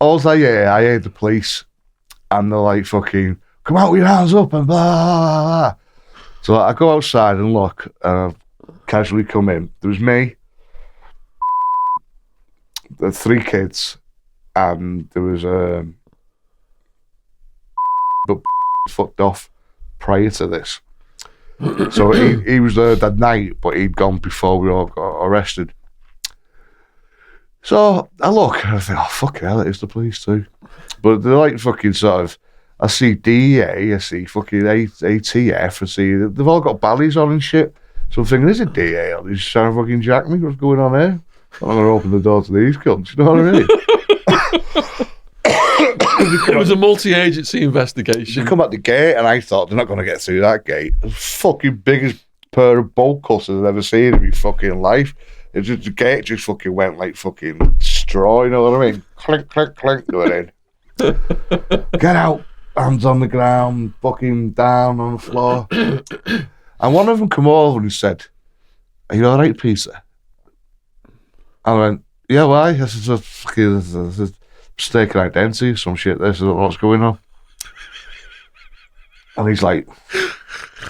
all I heard the police, and they're like, fucking, come out with your hands up, and blah, blah, blah. So I go outside and look, and I casually come in. There was me, the 3 kids, and there was but fucked off prior to this. So he was there that night, but he'd gone before we all got arrested. So I look and I think, oh, fuck hell, it is the police too. But they're like fucking sort of, I see DEA, I see fucking ATF, I see, they've all got baddies on and shit. So I'm thinking, is it DEA? Are they just trying to fucking jack me? What's going on here? I'm going to open the door to these cunts, you know what I mean? It was a multi-agency investigation. You come at the gate, and I thought, they're not going to get through that gate. The fucking biggest pair of bolt cutters I've ever seen in my fucking life. It just, the gate just fucking went like fucking straw, you know what I mean? Clink, clink, clink, do it in. Get out. Hands on the ground, fucking down on the floor. And one of them come over and said, are you all right, Peter? I went, yeah, why? I said, this is mistaken identity, some shit, this is what's going on. And he's like,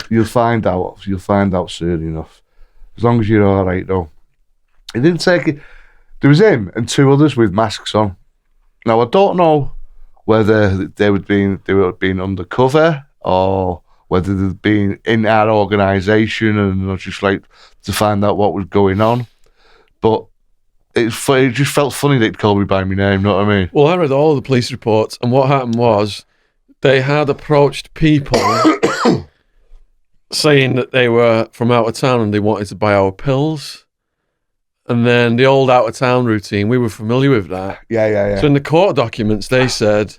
you'll find out soon enough. As long as you're all right, though. He didn't take it. There was him and 2 others with masks on. Now, I don't know whether they were being undercover or whether they'd been in our organisation and just like to find out what was going on. But it just felt funny they'd call me by my name, know what I mean? Well, I read all the police reports, and what happened was they had approached people saying that they were from out of town and they wanted to buy our pills. And then the old out of town routine, we were familiar with that. Yeah. So in the court documents, they said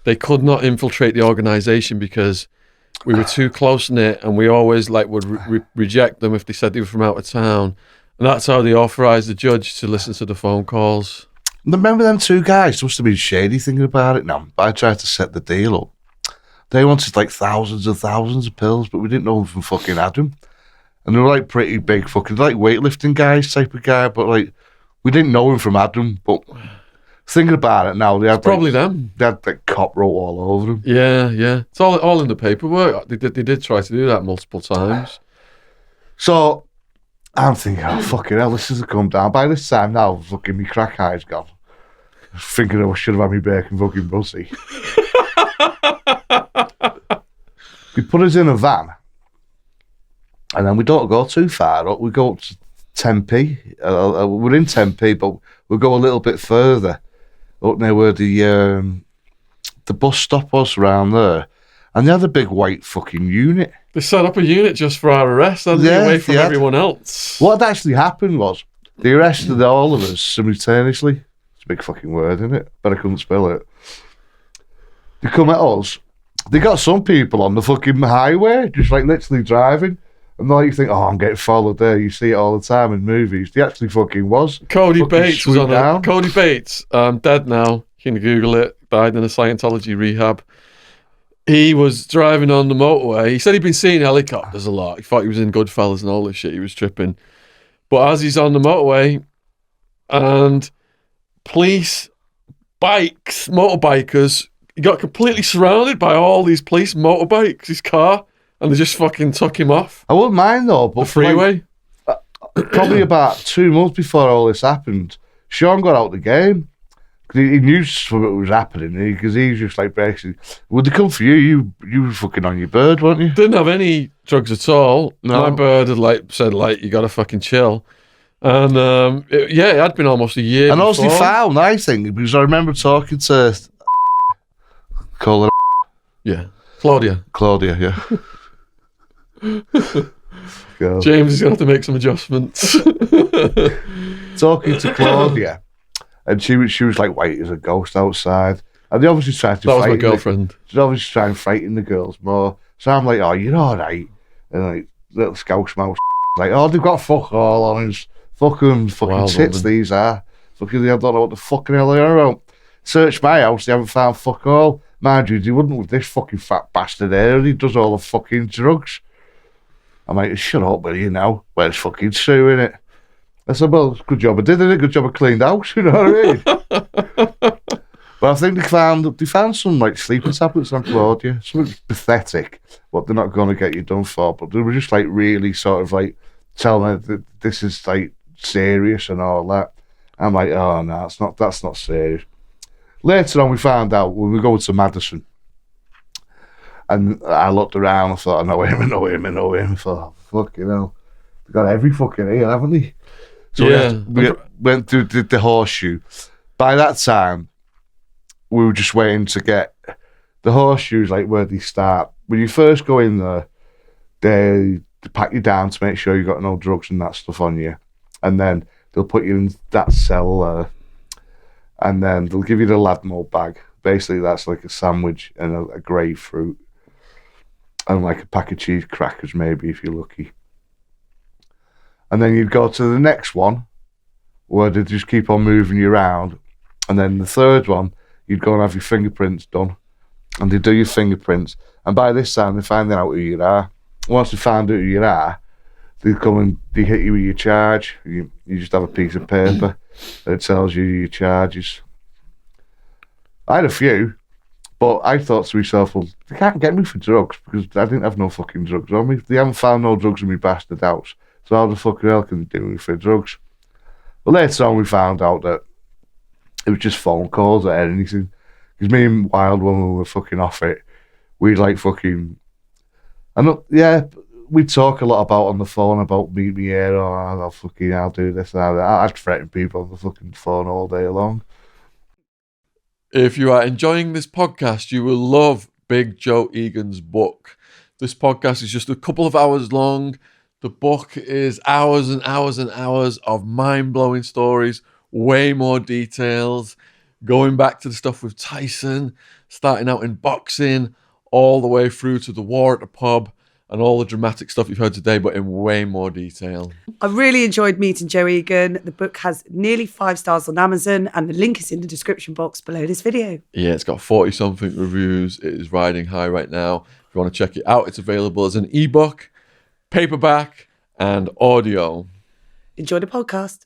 they could not infiltrate the organisation because we were too close knit, and we always would reject them if they said they were from out of town. And that's how they authorised the judge to listen to the phone calls. Remember them 2 guys? Must have been shady thinking about it now. I tried to set the deal up. They wanted like thousands and thousands of pills, but we didn't know them from fucking Adam. And they were like pretty big fucking, like weightlifting guys type of guy, but like, we didn't know him from Adam. But thinking about it now, they had probably them. They had like cop wrote all over them. Yeah. It's all in the paperwork. They did try to do that multiple times. So I'm thinking, oh, fucking hell, this has come down. By this time now, fucking me crack eye's gone. Thinking I should have had me bacon fucking pussy. They put us in a van, and then we don't go too far up. We go up to 10p. We're in 10p, but we'll go a little bit further up near where the bus stop was around there. And they had a big white fucking unit. They set up a unit just for our arrest, hadn't they, away from everyone else. What had actually happened was they arrested all of us simultaneously. It's a big fucking word, isn't it? But I couldn't spell it. They come at us. They got some people on the fucking highway, just like literally driving. And then you think, oh, I'm getting followed there. You see it all the time in movies. They actually fucking was. Cody Bates was on it. Cody Bates, dead now. You can Google it. Died in a Scientology rehab. He was driving on the motorway. He said he'd been seeing helicopters a lot. He thought he was in Goodfellas and all this shit. He was tripping. But as he's on the motorway, and police, bikes, motorbikers, he got completely surrounded by all these police motorbikes, his car, and they just fucking took him off. I wouldn't mind though, but the freeway. Probably about 2 months before all this happened, Shaun got out the game. He knew something was happening because he's just like basically, would they come for you? You were fucking on your bird, weren't you? Didn't have any drugs at all. No. My bird had said you got to fucking chill. And it had been almost a year. And before. also they found, I think, because I remember talking to call her. Yeah, Claudia, yeah. James is gonna have to make some adjustments. Talking to Claudia. And she was like white as a ghost outside. And they obviously tried to That was my girlfriend. She's obviously trying to frighten the girls more. So I'm like, oh, you're all right. And like, little scouse mouse like, oh, they've got fuck all on us. Fucking tits Wildman. These are. Fucking, I don't know what the fucking hell they are about. Search my house, they haven't found fuck all. Mind you, they wouldn't with this fucking fat bastard here. He does all the fucking drugs. I'm like, shut up, buddy, you know. Where's fucking Sue, innit? I said, well, good job I did it. Good job I cleaned house, you know what I mean? But I think they found some like sleeping tablets on Claudia. Something pathetic, what they're not going to get you done for. But they were just like really sort of like telling me that this is like serious and all that. I'm like, oh no, that's not serious. Later on, we found out when we go to Madison, and I looked around. I thought, I know him. I thought, fuck, you know, they got every fucking here, haven't they? So we went through the horseshoe. By that time, we were just waiting to get the horseshoes, like where they start. When you first go in there, they pat you down to make sure you got no drugs and that stuff on you, and then they'll put you in that cell there, and then they'll give you the Ladmo bag. Basically, that's like a sandwich and a grapefruit, and like a pack of cheese crackers, maybe if you're lucky. And then you'd go to the next one, where they just keep on moving you around, and then the third one, you'd go and have your fingerprints done, and they do your fingerprints. And by this time, they're finding out who you are. Once they find out who you are, they come and they hit you with your charge. You just have a piece of paper that tells you your charges. I had a few, but I thought to myself, well, they can't get me for drugs because I didn't have no fucking drugs on me. They haven't found no drugs in my bastard house. So how the fucking hell can they do me for drugs? But later on, we found out that it was just phone calls or anything. Because me and Wildman, when we were fucking off it, we'd like fucking... we'd talk a lot about on the phone about meet me here, or I'll do this and that. I'd threaten people on the fucking phone all day long. If you are enjoying this podcast, you will love Big Joe Egan's book. This podcast is just a couple of hours long. The book is hours and hours and hours of mind-blowing stories, way more details, going back to the stuff with Tyson, starting out in boxing, all the way through to the war at the pub, and all the dramatic stuff you've heard today, but in way more detail. I really enjoyed meeting Joe Egan. The book has nearly 5 stars on Amazon, and the link is in the description box below this video. Yeah, it's got 40-something reviews. It is riding high right now. If you want to check it out, it's available as an ebook, paperback, and audio. Enjoy the podcast.